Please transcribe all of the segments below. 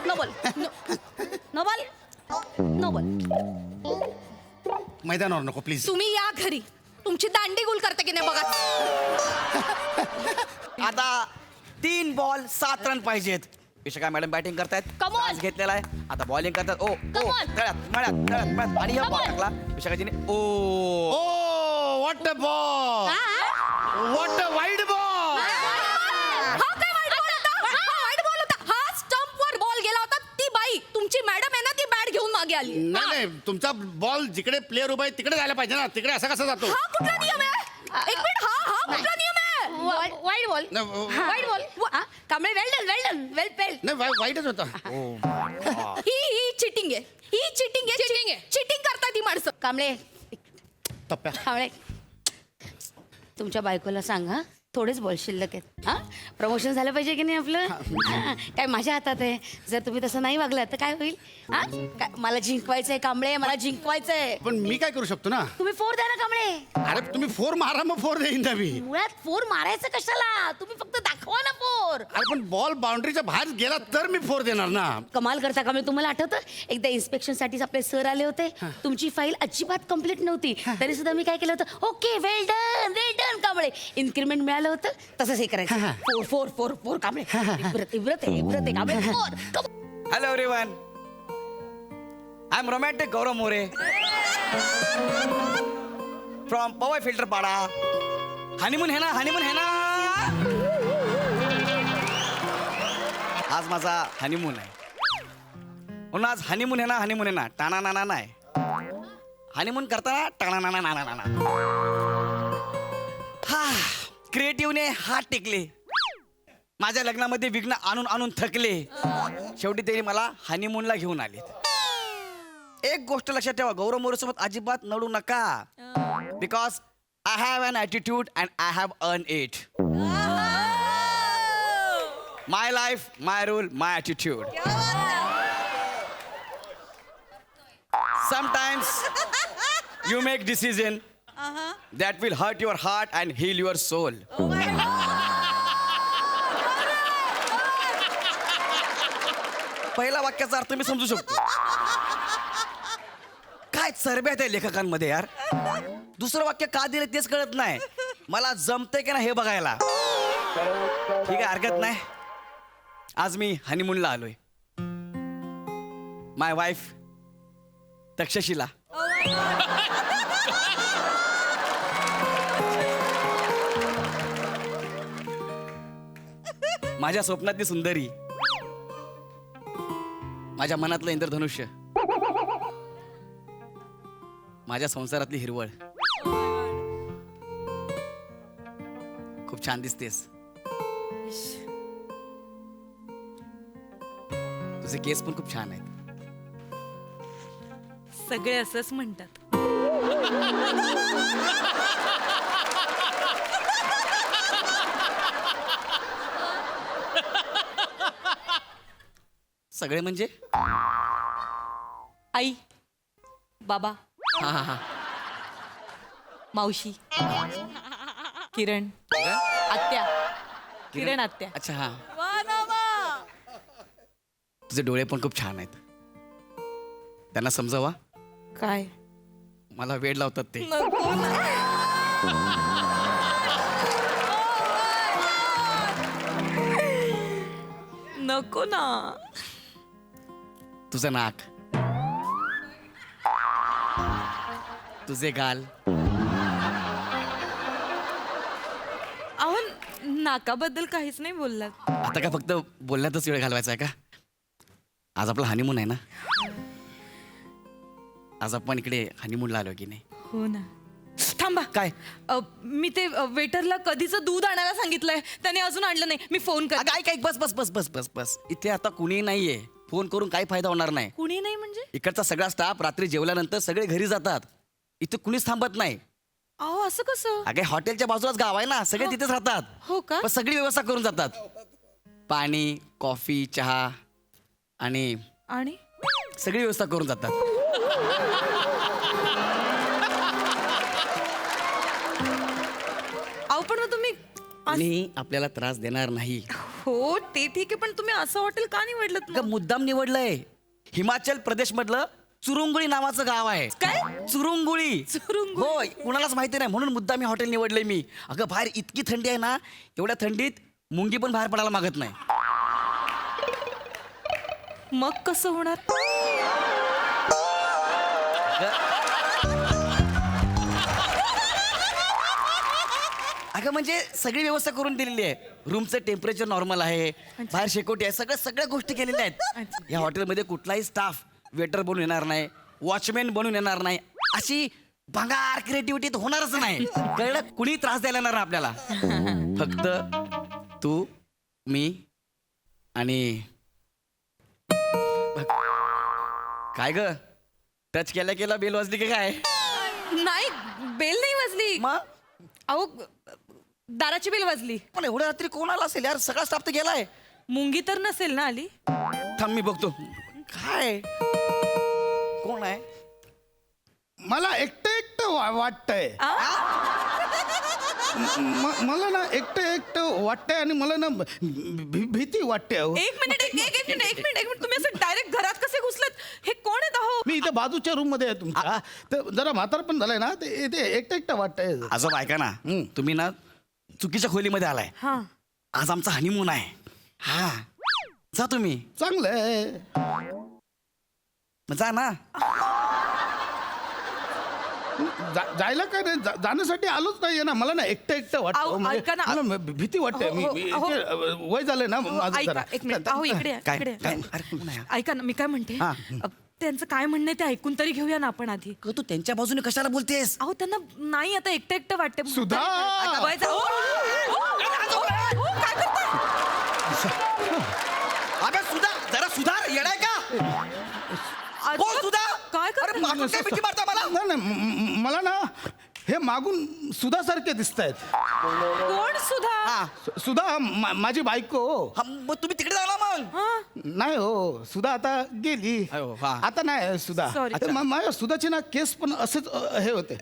No ball no ball no ball. मैदानावर नको please. तुम्ही या घरी, तुमची दांडी गुल करते की नाही बघा. आता 3 बॉल 7 रन पाहिजेत. विशाखा मॅडम बॅटिंग करतायत. Come on. Chance घेतलेला आहे. आता बॉलिंग करतात. ओ Come on. तळ्यात आणि या Come बॉल on. टाकला विशाखाजीने. Oh oh what a ball, what a wide ball. हा काय वाईट बॉल होता? हा वाईट बॉल होता. हा स्टंपवर बॉल गेला होता. ती बाई तुमची मॅडम आहे ना, ती बॅट घेऊन मागे आली. नाही नाही, तुमचा बॉल जिकडे प्लेअर उभा आहे तिकडे जायला पाहिजे ना. तिकडे असा कसा जातो? हा कुठला नियम आहे? एक मिनिट, हा कुठला नियम आहे? वाईट बॉल, वाईट बॉल. कांबळे वेल पेल्ड. नाही वाईटच होता. ही चिटिंग आहे, ही चिटिंग आहे. चिटिंग करतात ही माणसं. कांबळे टप्प्या. कांबळे, तुमच्या बायकोला सांगा थोडेच बॉल शिल्लक आहेत. हा प्रमोशन झालं पाहिजे की नाही आपलं. काय माझ्या हातात आहे. जर तुम्ही तसं नाही वागलात तर काय होईल. हा काय मला जिंकवायचंय कांबळे, मला जिंकवायचंय. पण मी काय करू शकतो ना? तुम्ही 4 द्या ना कांबळे. अरे तुम्ही 4 मारा, मग 4 देईन ना मी. मुळात 4 मारायचं कशाला, तुम्ही फक्त दाखवा ना 4. अरे पण बॉल बाउंड्रीच्या बाहेर गेला तर मी 4 देणार ना. कमाल करता कांबळे. तुम्हाला आठवतं एकदा इन्स्पेक्शन साठी आपले सर आले होते. तुमची फाईल अजिबात कम्प्लीट नव्हती, तरी सुद्धा मी काय केलं होतं, okay well done Kamble. Increment मिळालं होतं, तसंच हे करायचं. 4 कांबळे. इब्रत आहे Kamble. 4. Hello everyone, I am romantic Gaurav More from Powai Filterpada. Honeymoon है ना. आज माझा हनीमून आहे. म्हणून आज हनीमून है ना टाणा नाना नाही. हनीमून करताना टाणा नाना. हा क्रिएटिव्हने हात टेकले. माझ्या लग्नामध्ये विघ्न आणून थकले. शेवटी तरी मला हनीमूनला घेऊन आले. एक गोष्ट लक्षात ठेवा, गौरव मोरे सोबत अजिबात नडू नका. Because I have an attitude and I have earn it. My life, my rule, my attitude. Sometimes you make decision that will hurt your heart and heal your soul. पहिला वाक्याचा अर्थ मी समजू शकतो. काय चरब्या त्या लेखकांमध्ये यार. दुसरं वाक्य का दिलं तेच कळत नाही. मला जमतंय की ना हे बघायला. ठीक आहे, हरकत नाही. आज मी हनीमूनला आलोय. माय वाईफ तक्षशिला. माझ्या स्वप्नातली सुंदरी, माझ्या मनातलं इंद्रधनुष्य, माझ्या संसारातली हिरवळ. खूप छान दिसतेस. तुझे केस पण खूप छान आहेत. सगळे असंच म्हणतात. सगळे म्हणजे आई, बाबा, हा. मावशी, किरण, आत्या, किरण आत्या. अच्छा हा. तुझे डोळे पण खूप छान आहेत. त्यांना समजावा, काय मला वेड लावतात ते. नको ना. तुझं नाक, तुझे गाल, अहो नाकाबद्दल काहीच नाही बोललात. आता काय फक्त बोलण्यातच वेळ घालवायचा आहे का? आज आपला हनीमून आहे ना. आज आपण इकडे हनीमूनला आलो की नाही. हो ना. थांबा. काय? मी ते वेटरला कधीचं दूध आणायला सांगितलंय, त्याने अजून आणलं नाही. मी फोन कर. काय काय बस बस बस बस बस बस. इथे आता कुणी नाहीये. फोन करून काही फायदा होणार नाही. कुणी नाही म्हणजे? इकडचा सगळा स्टाफ रात्री जेवल्यानंतर सगळे घरी जातात. इथे कुणीच थांबत नाही. अहो असं कसं? अगे हॉटेलच्या बाजूलाच गाव आहे ना, सगळे तिथेच राहतात. हो का? पण सगळी व्यवस्था करून जातात. पाणी, कॉफी, चहा आणि सगळी व्यवस्था करून जातात. अहो पण मग तुम्ही आणि आपल्याला त्रास देणार नाही. हो ते ठीक आहे पण तुम्ही असं हॉटेल का निवडलं अगं मुद्दाम निवडलंय. हिमाचल प्रदेश मधलं चुरुंगुळी नावाचं गाव आहे. काय? चुरुंगुळी. चुरुंगुळी? होय, कुणालाच माहिती नाही म्हणून मुद्दाम मी हॉटेल निवडलंय मी. अगं बाहेर इतकी थंडी आहे ना, एवढ्या थंडीत मुंगी पण बाहेर पडायला मागत नाही. मग कसं होणार? अगं म्हणजे सगळी व्यवस्था करून दिलेली आहे. रूमचं टेम्परेचर नॉर्मल आहे, बाहेर शेकोटी आहे, सगळ्या गोष्टी केलेल्या आहेत. या हॉटेलमध्ये कुठलाही स्टाफ वेटर बनून येणार नाही, वॉचमॅन बनून येणार नाही. अशी भंगार क्रिएटिव्हिटी होणारच नाही. कळलं? कुणी त्रास द्यायला येणार नाही आपल्याला. फक्त तू, मी आणि काय ग, टच केल्या केला बेल वाजली की काय? नाही बेल नाही वाजली. मग अहो दाराची बेल वाजली. पण एवढ्या रात्री कोण आला असेल यार? सगळा स्टाफ तर गेलाय. मुंगी तर नसेल ना आली? थांब मी बघतो. काय कोण आहे? मला एकटं वाटतंय. मला ना एकटं वाटतंय आणि मला ना भीती वाटते अहो. एक मिनिट तुम्ही असं डायरेक्ट घरात कसे घुसलात? हे कोण आहेत अहो? मी इथे बाजूच्या रूम मध्ये आहे तुमच्या. तर जरा म्हातार पण झालंय ना, ते ते एकटं वाटतंय. आजोबा ऐका ना, तुम्ही ना चुकीच्या खोलीमध्ये आलाय. हा आज आमचा हनीमून आहे. हा जा तुम्ही. चांगलं आहे. मग जा ना. जायला काय नाही, जाण्यासाठी आलोच नाहीये ना. मला ना एकटं अहो, वाटतं. ऐका ना. मला भीती वाटते. हो, हो, हो. वय झालंय ना माझं ऐका जरा. एक मिनिट. अहो इकडे या, काय इकडे काय? या. अरे कोण आहे? ऐका ना मी काय म्हणते हा. त्यांचं काय म्हणणं आहे ते ऐकून तरी घेऊया ना आपण आधी. अगं, तू त्यांच्या बाजूने कशाला बोलतेस? अहो त्यांना नाही आता एकटं वाटते. सुधा! वय जा- काय करताय? अबे सुधा, जरा सुधार. येडाय का? कोण सुधा? काय करताय? अरे मागून काय भीती मारता मला? नाही नाही, मला ना हे मागून सुधासारखे दिसत आहेत. कोण सुधा? हा. सुधा माझी बायको. हा, मग तुम्ही तिकडे जा ना मग. हा? नाही हो, सुधा आता गेली. अयो, हा. आता नाही सुधा. Sorry. तर माझ्या सुधाचे ना केस पण असेच हे होते.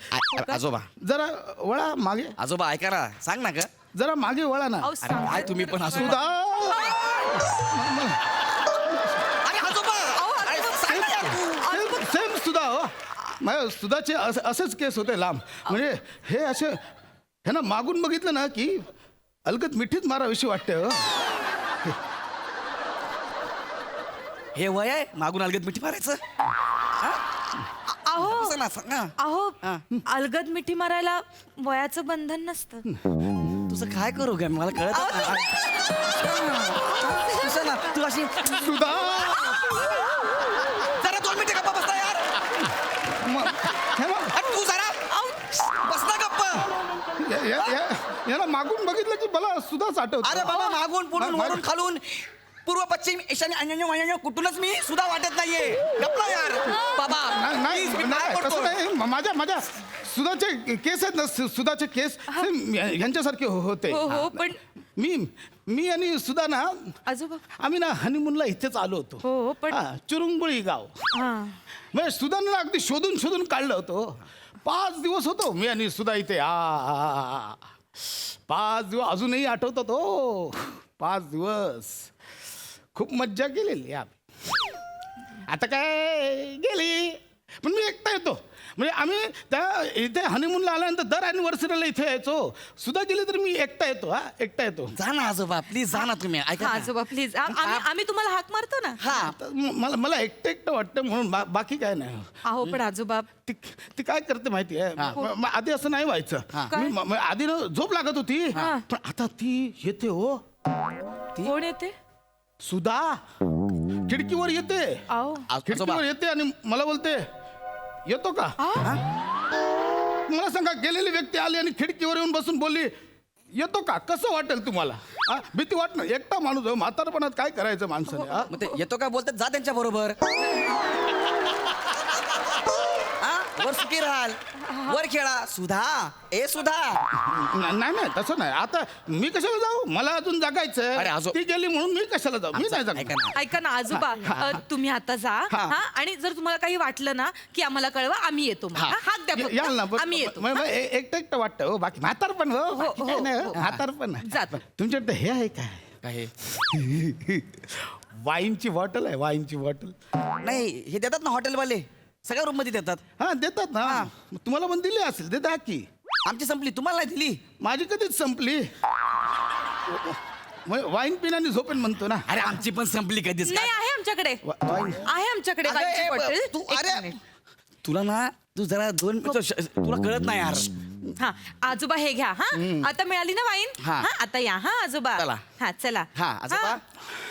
आजोबा, जरा वळा मागे, आजोबा ऐका ना, सांग ना ग. जरा मागे वळा ना. अहो, सांग. काय तुम्ही पण असू. सुधा अरे आजोबा, अरे सांग ना यार तू. सेम सुधा हो. माझ्या सुधाचे असेच केस होते लांब. म्हणजे हे असे हे ना मागून बघितलं ना की अलगत मिठीच माराविषयी वाटते हो. हे वय आहे मागून अलगद मिठी मारायचं? अहो सांग ना, सांग ना. अहो हा. अलगद मिठी मारायला वयाचं बंधन नसतं. तुझं काय करू ग मला कळत ना. तू अशी सुधा जरा 2 मिनिटं गप्पा बसता यार. हे बघ, अरे तू जरा बस ना गप्पा. याला मागून बघितलं की मला सुधाच आठवत. अरे बाबा, मागून पुढून वरून खालून पूर्व पश्चिम ईशान्य अन्य कुठूनच मी सुद्धा वाटत नाहीये. गप्पा यार बाबा. नाही Please, मी नाही, काय तसं करतो? नाही. माझ्या सुधाचे केस आहेत ना, सुधाचे केस सेम ह्यांच्यासारखे होते. हो पण मी आणि सुधा ना, आजोबा आम्ही ना हनीमूनला इथेच आलो होतो. हो, पण- हा, चुरुंगुळी गाव. हा म्हणजे सुधाने ना अगदी शोधून काढलं होतं. 5 दिवस होतो मी आणि सुधा इथे. 5 दिवस अजूनही आठवतो तो. 5 दिवस खूप मज्जा केलेली आम्ही. आता काय गेली, पण मी एकटा येतो. म्हणजे आम्ही त्या इथे हनीमूनला आल्यानंतर दर अॅनिव्हर्सरीला इथे यायचो. सुद्धा गेली तर मी एकटा येतो. एकटा येतो. जा ना आजोबा, प्लीज जा ना तुम्ही. ऐका हा, ना. आजोबा प्लीज आम्ही तुम्हाला हाक मारतो ना. हा तर मला एकटं वाटतं म्हणून बाकी काय नाही. अहो पण आजोबा ती काय करते माहिती आहे, आधी असं नाही व्हायचं. आधी ना झोप लागत होती, पण आता ती येते हो. कोण येते? सुधा खिडकीवर येते. अहो खिडकीवर येते आणि मला बोलते, येतो का? मला सांगा, गेलेली व्यक्ती आली आणि खिडकीवर येऊन बसून बोलली, येतो का? कसं वाटेल तुम्हाला? भीती वाटणं. एकटा माणूस हो, म्हातारपणात काय करायचं माणसाने? मग ते येतो का बोलतात, जा त्यांच्या बरोबर. वर सुखी राहाल, वर खेळा. सुधा, ए सुधा. नाही तसं नाही. आता मी कशाला जाऊ? मला अजून अरे, जगायचं. ती गेली म्हणून मी कशाला जाऊ? मी नाही ऐका जगणार. ना. ऐका ना आजोबा तुम्ही आता जा. हा आणि जर तुम्हाला काही वाटलं ना की आम्हाला कळवा, आम्ही येतो मग. हा, हाक द्या फक्त. याल ना. आम्ही येतो. एकटं वाटतं हो. बाकी म्हातार पण हो. हो, बाकी काय नाही हो, हो. हो. म्हातार पण जात. तुमच्याकडे हे आहे काय? काय वाईनची बॉटल आहे, वाईनची बॉटल. नाही हे देतात ना हॉटेलवाले, सगळ्या रूम मध्ये देतात. हा देतात ना. मग तुम्हाला पण दिली असेल, देता की. आमची संपली, तुम्हाला नाही दिली. माझी कधीच संपली. वाईन पिण्याने झोपेन म्हणतो ना. अरे आमची पण संपली कधीच. नाही आहे आमच्याकडे, वाईन आहे आमच्याकडे अगं, वाईनची ए, बॉटल. तू एक अरे मिनिट. तुला ना तू जरा 2 मिनिट तुला कळत नाही यार. हा आजोबा हे घ्या. हा आता मिळाली ना वाईन. हा. हा आता या. हा आजोबा. चला. हा चला. हा आजोबा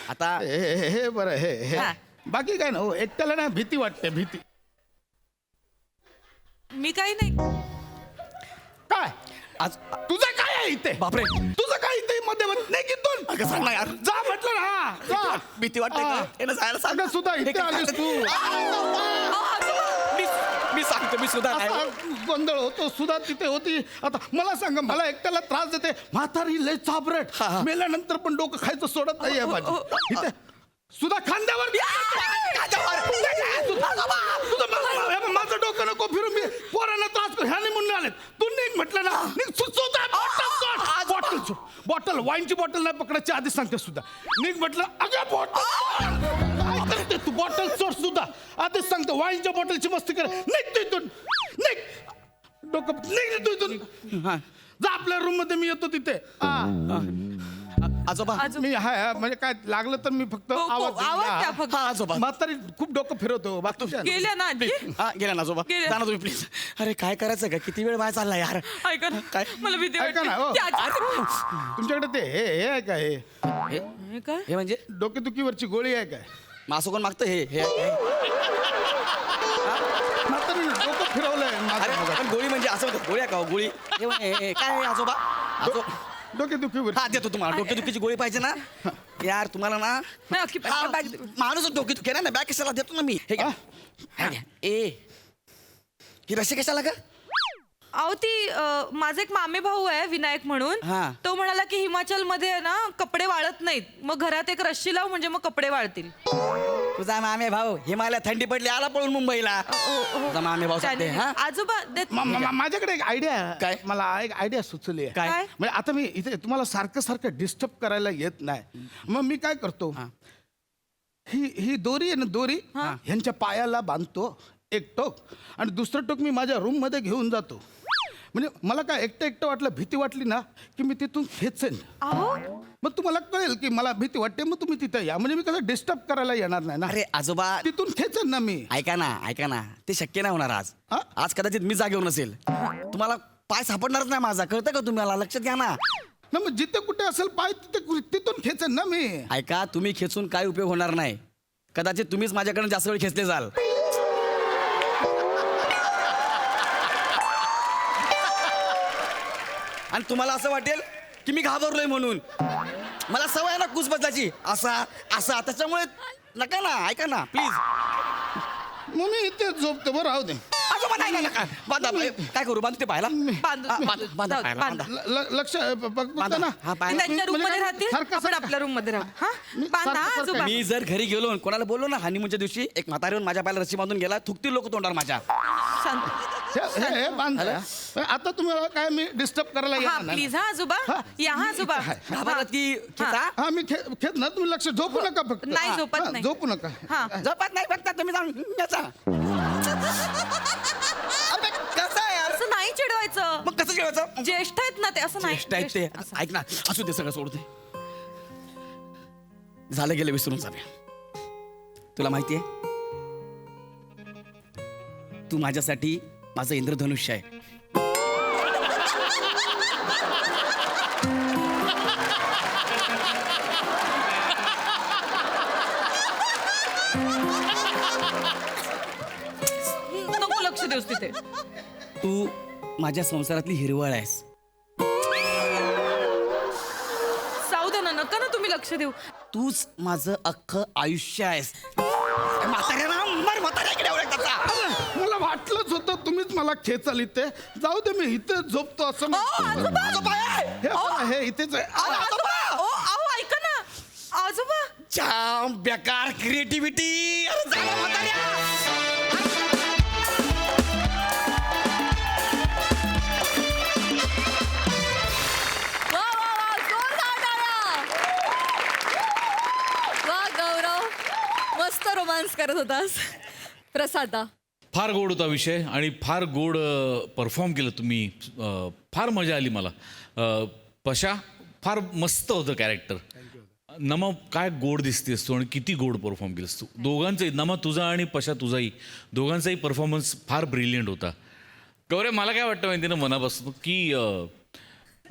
आता हे बरं हे हा. बाकी काय ना हो, एकट्याला ना भीती वाटते, भीती. मी काही नाही. काय आज तुझं काय आहे इथे? बापरे. तुझं काय इथे मध्ये नाही कितून? अगं सांग ना यार. जा म्हटलं ना, जा. भीती वाटते का? हा. यानं जायला सांग. अगं सुद्धा इथे आलीस तू. मी सांगतो, मी सुद्धा नाही. असा गोंधळ होतो. सुद्धा तिथे होती. आता मला सांगा, मला एकट्याला त्रास देते. म्हातारी लय चाबरट, हा. मेल्यानंतर पण डोकं खायचं सोडत नाहीये माझी. इथे सुद्धा खांद्यावर तुझं माझं डोकं नको फिरून, मी पोरांना त्रास कर. ह्याने म्हणून आलेत. तू निघ म्हटलं ना, निघ. बॉटल वाईनची बॉटल नाही पकडायची आधी सांगते सुद्धा. निघ म्हटलं. अगं बॉटल काय करते तू? बॉटल सोड सुद्धा, आधीच सांगतो. वाईनच्या बॉटलची मस्ती कर. निघ तू इथून, निघ. डोकं निघ तू इथून. हा. जा आपल्या रूम मध्ये, मी येतो तिथे. आजोबा मी हाय म्हणजे काय लागलं तर मी फक्त हो, आवाज देईन. आवाज द्या हा. फक्त. हा आजोबा. म्हातारी खूप डोकं फिरवतो. गेल्या ना आजी. हा गेला ना आजोबा. गेल्या. जा ना तुम्ही प्लीज. अरे काय करायचं का? किती वेळ वाया चालला यार. ऐका ना. काय? मला भीती ऐका ना, हो. वाटते. ती आजी- तुमच्याकडे ते हे आहे काय? हे हे काय? हे म्हणजे डोकेदुखीवरची गोळी आहे काय? मासं कोण मागतं हे म्हातारी डोकं फिरवलंय अरे माझं. पण गोळी म्हणजे असं होतं. गोळी आहे का हो? गोळी हे काय आहे आजोबा? डोकेदुखीवर हा देतो तुम्हाला. डोकेदुखीची गोळी पाहिजे ना यार तुम्हाला ना? नाही, अख्खी हा, बॅग- माणूस डोकेदुखी ना बॅग कशाला देतो ना मी. हे घ्या. हा घ्या. ही रशी कशाला का? अहो ती माझा एक मामे भाऊ आहे विनायक म्हणून. हा. तो म्हणाला की हिमाचल मध्ये ना कपडे वाळत नाहीत, मग घरात एक रश्शी लाव म्हणजे मग कपडे वाळतील. तुझा मामे भाऊ हिमालयात थंडी पडली आला पळून मुंबईला. तुझा मामे भाऊ सांगते त्याने- हा. आजोबा देत. माझ्याकडे एक आयडिया काय? मला एक आयडिया सुचली आहे. काय? काय? म्हणजे आता मी इथे तुम्हाला सारखं सारखं डिस्टर्ब करायला येत नाही. मग मी काय करतो, ही दोरी आहे ना, दोरी ह्यांच्या पायाला बांधतो एक टोक, आणि दुसरं टोक मी माझ्या रूम मध्ये घेऊन जातो. म्हणजे मला काय एकटं एकटं वाटलं, भीती वाटली ना की मी तिथून खेचेन. अहो मग तुम्हाला कळेल की मला भीती वाटते, मग तुम्ही तिथे या. म्हणजे मी कसं डिस्टर्ब करायला येणार नाही ना. अरे आजोबा तिथून खेचेन ना मी. ऐका ना ते शक्य नाही होणार आज. हा? आज कदाचित मी जागेवर नसेल. तुम्हाला पाय सापडणारच नाही माझा. कळतं का तुम्हाला? लक्षात घ्या ना. ना मग जिथे कुठे असेल पाय तिथून खेचेन ना मी. ऐका तुम्ही खेचून काय उपयोग होणार नाही. कदाचित तुम्हीच माझ्याकडे जास्त वेळ खेचले जाल. आणि तुम्हाला असं वाटेल की मी घाबरलोय म्हणून. मला सवय आहे ना कुसबसाची असा असा. त्याच्यामुळे नका ना. ऐका ना प्लीज. मग मी इथे झोपतो. बरं राहू दे. आजोबा नाही नका. बांधा. काय करू? बांधू ते पाहायला. बांधू. बांधा जाऊ, बांधा. लक्ष बघतो बांधा. ना. हा, पाय. त्यांच्या रूम मध्ये राहतील, सारखं- आपण सारखं. आपल्या रूम मध्ये राहू. हा बांधा सारखं- आजोबा. मी जर घरी गेलो आणि कोणाला बोललो ना हनीमूनच्या दिवशी एक म्हातारी येऊन माझ्या पायाला रस्सी बांधून गेला, थुकतील लोक तोंडावर माझ्या. शांत. हे बांध. आता तुम्हाला काय मी डिस्टर्ब करायला हा येणार नाही. प्लीज हा आजोबा. हा. या हा आजोबा. घाबरलात की खेचा? हा मी खेच ना. तुम्ही लक्ष झोपू नका फक्त. नाही, झोपत हा, नाही. झोपू नका. हा. झोपत नाही बघता तुम्ही जाऊन याचा. अबे, कसं आहे यार? असं नाही चिडवायचं. मग कसं जेवायचं? ज्येष्ठ आहेत ना ते, असं नाही. ज्येष्ठ आहेत ते. असं. ऐक ना असू दे सगळं सोडू दे. झालं गेलं विसरून जाऊया. तुला माहितीये तू माझ्यासाठी माझं इंद्रधनुष्य आहे. नको लक्ष देऊस तिथे. तू माझ्या संसारातली हिरवळ आहेस. जाऊ दे ना, नका ना तुम्ही लक्ष देऊ. तूच माझं अख्खं आयुष्य आहेस. म्हाताऱ्याला मर म्हाताऱ्याकडे ओळखता. मला वाटलंच होतं तुम्हीच मला खेचाल इथे. जाऊ दे, मी इथे झोपतो असं. आजोबा. हे बघा, हे इथेच आहे. आजोबा. अहो ऐका ना आजोबा. जाम बेकार क्रिएटिव्हिटी. मस्त रोमांस करत होतास प्रसादा. फार गोड होता विषय आणि फार गोड परफॉर्म केलं तुम्ही. फार मजा आली मला. पशा फार मस्त होतं कॅरेक्टर. नमा काय गोड दिसतेस तू आणि किती गोड परफॉर्म केलंस तू. दोघांचंही नमा तुझा आणि पशा तुझाही दोघांचाही परफॉर्मन्स फार ब्रिलियंट होता. गौऱ्या मला काय वाटतं माहिती ना मनापासून की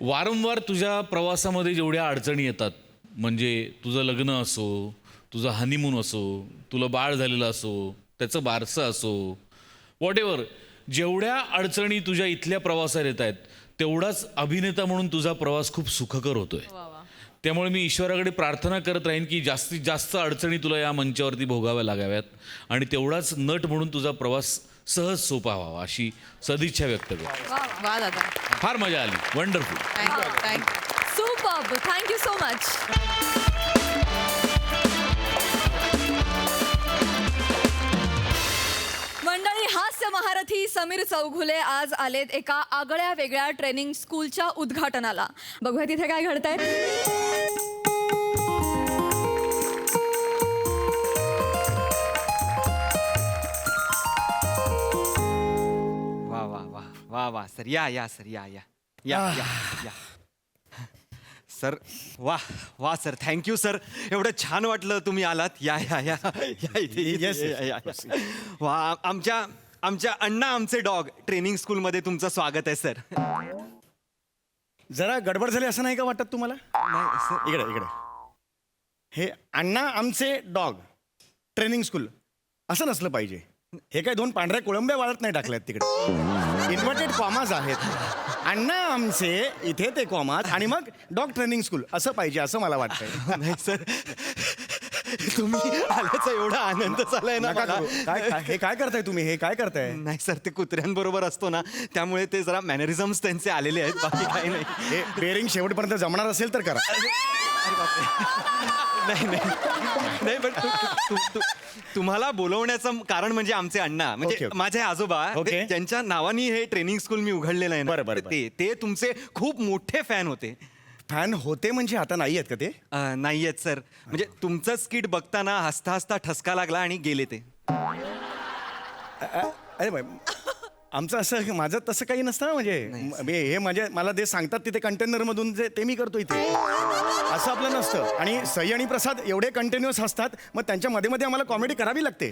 वारंवार तुझ्या प्रवासामध्ये जेवढ्या अडचणी येतात म्हणजे तुझं लग्न असो, तुझा हनीमून असो, तुला बाळ झालेलं असो, त्याचं बारसं असो, व्हॉट जेवढ्या अडचणी तुझ्या इथल्या प्रवासात येत आहेत तेवढाच अभिनेता म्हणून तुझा प्रवास खूप सुखकर होतोय. त्यामुळे मी ईश्वराकडे प्रार्थना करत राहीन की जास्तीत जास्त अडचणी तुला या मंचावरती भोगाव्या लागाव्यात आणि तेवढाच नट म्हणून तुझा प्रवास सहज सोपा व्हावा अशी सदिच्छा व्यक्त करतो. वा दादा. फार मजा आली. Wonderful. Thank you. Superb. Thank you so much. मंडळी, हास्य महारथी समीर चौघुले आज आलेत एका आगळ्या वेगळ्या ट्रेनिंग स्कूलच्या उद्घाटनाला. बघूया तिथे काय घडतंय. वा वा वा वा वा सर या सर या या या या या सर. वा वा सर, थँक्यू सर. एवढं छान वाटलं तुम्ही आलात. या या या या इथे Yes, या, या, या. वा आमच्या अण्णा आमचे डॉग ट्रेनिंग स्कूलमध्ये तुमचं स्वागत आहे सर. जरा गडबड झाली असं नाही का वाटत तुम्हाला? नाही सर. इकडे हे अण्णा आमचे डॉग ट्रेनिंग स्कूल असं नसलं पाहिजे. हे काय दोन पांढऱ्या कोळंब्या वाळत नाही टाकल्यात तिकडे. इन्व्हर्टेड कॉमाज आहेत. अण्णा आमचे इथे ते कॉमाज आणि मग डॉग ट्रेनिंग स्कूल असं पाहिजे असं मला वाटतंय. नाही सर, तुम्ही आल्याचा एवढा आनंद झालाय ना नका मला. करू. हे काय करताय तुम्ही? हे काय करताय? नाही सर, ते कुत्र्यांबरोबर असतो ना त्यामुळे ते जरा मॅनरिझम्स त्यांचे आलेले आहेत, बाकी काही नाही. हे बेरिंग शेवटपर्यंत जमणार असेल तर करा. नाही नाही नाही पण तुम्हाला बोलवण्याचं कारण म्हणजे आमचे अण्णा म्हणजे ओके, ओके. माझे आजोबा ओके. त्यांच्या नावानी हे ट्रेनिंग स्कूल मी उघडलेलं आहे ना. बरं, बरं, ते तुमचे खूप मोठे फॅन होते. फॅन होते म्हणजे आता नाही आहेत का ते? नाही आहेत सर. म्हणजे तुमचं स्किट बघताना हसता हसता ठसका लागला आणि गेले ते. अरे बाई, आमचं असं माझं तसं काही नसतं म्हणजे हे म्हणजे मला ते सांगतात तिथे कंटेनर मधून जे ते मी करतो इथे असं आपलं नसतं. आणि सई आणि प्रसाद एवढे कंटिन्युअस असतात मग त्यांच्या मध्ये मध्ये आम्हाला कॉमेडी करावी लागते.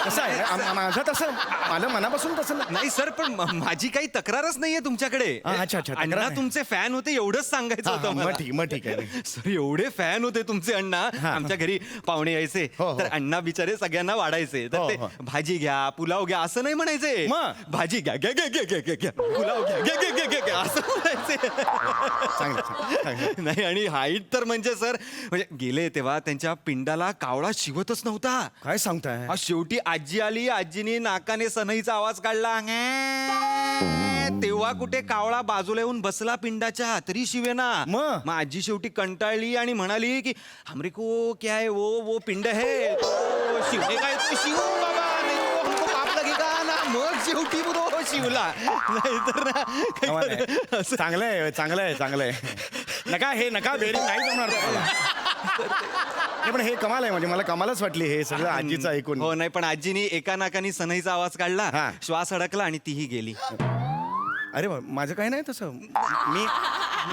कसं आहे माझं तसं मला मनापासून तसं नाही सर, पण माझी काही तक्रारच नाहीये तुमच्याकडे. अच्छा, तक्रार अण्णा नाही. तुमचे फॅन होते एवढंच सांगायचं होतं मग मला. ठीक आहे. सर एवढे फॅन होते तुमचे अण्णा. आमच्या घरी पाहुणे यायचे हो, हो. तर अण्णा बिचारे सगळ्यांना वाढायचे. हो, तर ते हो. भाजी घ्या, पुलाव घ्या असं नाही म्हणायचे. मग? भाजी घ्या घ्या घ्या घ्या घ्या घ्या घ्या, पुलाव घ्या घ्या घ्या घ्या घ्या घ्या असं म्हणायचे. चांगलं. नाही आणि हाईट तर म्हणजे सर म्हणजे गेले तेव्हा त्यांच्या पिंडाला कावळा शिवतच नव्हता. काय सांगताय? शेवटी आजी आली. आजीने नाकाने सनईचा आवाज काढला. तेव्हा कुठे कावळा बाजूला येऊन बसला पिंडाच्या, तरी शिवेना. मग आजी शेवटी कंटाळली आणि म्हणाली की हमरे को क्या है वो पिंड है तो शिवने का है तो शिव बाबा, नहीं तो हमको पाप लगेगा ना. मग शेवटी तो शिवला. नाहीतर ना काय करत असं. चांगलं आहे. नका बेरिंग नाही जमणार तुम्हाला. नाही, पण हे कमाल आहे म्हणजे मला कमालच वाटली हे सगळं आजीचं ऐकून. हो नाही, पण आजीनी एका नाकानी सनईचा आवाज काढला, हा. श्वास अडकला आणि तीही गेली. अरे वा, माझं काही नाही तसं.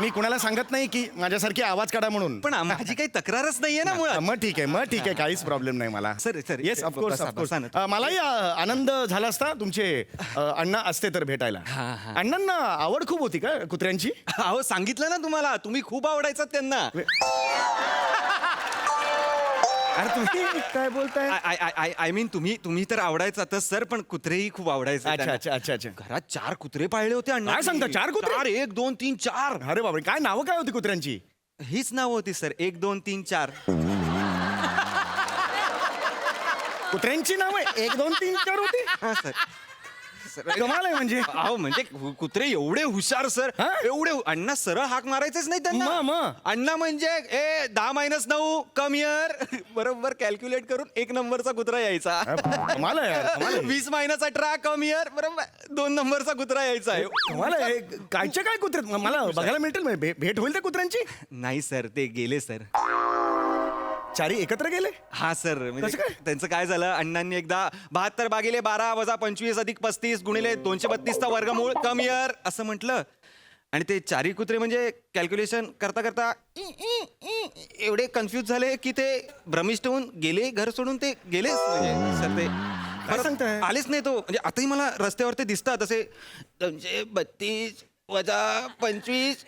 मी कुणाला सांगत नाही की माझ्यासारखी आवाज काढा म्हणून. पण माझी काही तक्रारच नाहीये ना मुळात. मग ठीक आहे काहीच प्रॉब्लेम नाही मला. सर येस ऑफकोर्स बसा, बसा ना. मलाही आनंद झाला असता तुमचे अण्णा असते तर भेटायला. अण्णांना आवड खूप होती का कुत्र्यांची? अहो सांगितलं ना तुम्हाला, तुम्ही खूप आवडायचं त्यांना. अरे तुम्ही काय बोलताय? आय मीन तुम्ही तर आवडायचातच सर, पण कुत्रेही खूप आवडायचे त्यांना. अच्छा. घरात 4 कुत्रे पाळले होते अण्णा. काय सांगता, 4 कुत्रे? 4, 1 2 3 4. अरे बापरे, काय नावं काय होती कुत्र्यांची? हीच नाव होती सर, 1 2 3 4. कुत्र्यांची नाव 1 2 3 4 होती? हा सर. कमाल आहे म्हणजे. अहो म्हणजे कुत्रे एवढे हुशार सर, हा? एवढे. अण्णा सरळ हाक मारायचेच नाही त्यांना. मग? अण्णा म्हणजे 10 - 9 कम हिअर बरोबर कॅल्क्युलेट करून 1 नंबरचा कुत्रा यायचा. कमाल आहे यार, कमाल आहे. 20 - 18 कम हिअर बरोबर 2 नंबरचा कुत्रा यायचा. कमाल आहे. कायचे काय कुत्रे मला बघायला मिळतील? भेट होईल त्या कुत्र्यांची? नाही सर, ते गेले सर. चारी एकत्र गेले? हा सर, म्हणजे त्यांचं काय झालं, अण्णांनी एकदा 72 भागिले 12 वजा 25 अधिक 35 गुणिले 232 चा वर्गमूळ कम इयर असं म्हटलं आणि ते चारी कुत्रे म्हणजे कॅल्क्युलेशन करता करता एवढे कन्फ्यूज झाले की ते भ्रमिष्ट होऊन गेले, घर सोडून ते गेलेच. म्हणजे सर ते काय सांगताय, आलेच नाही तो. म्हणजे आताही मला रस्त्यावर ते दिसतात असे 232 वजा 25.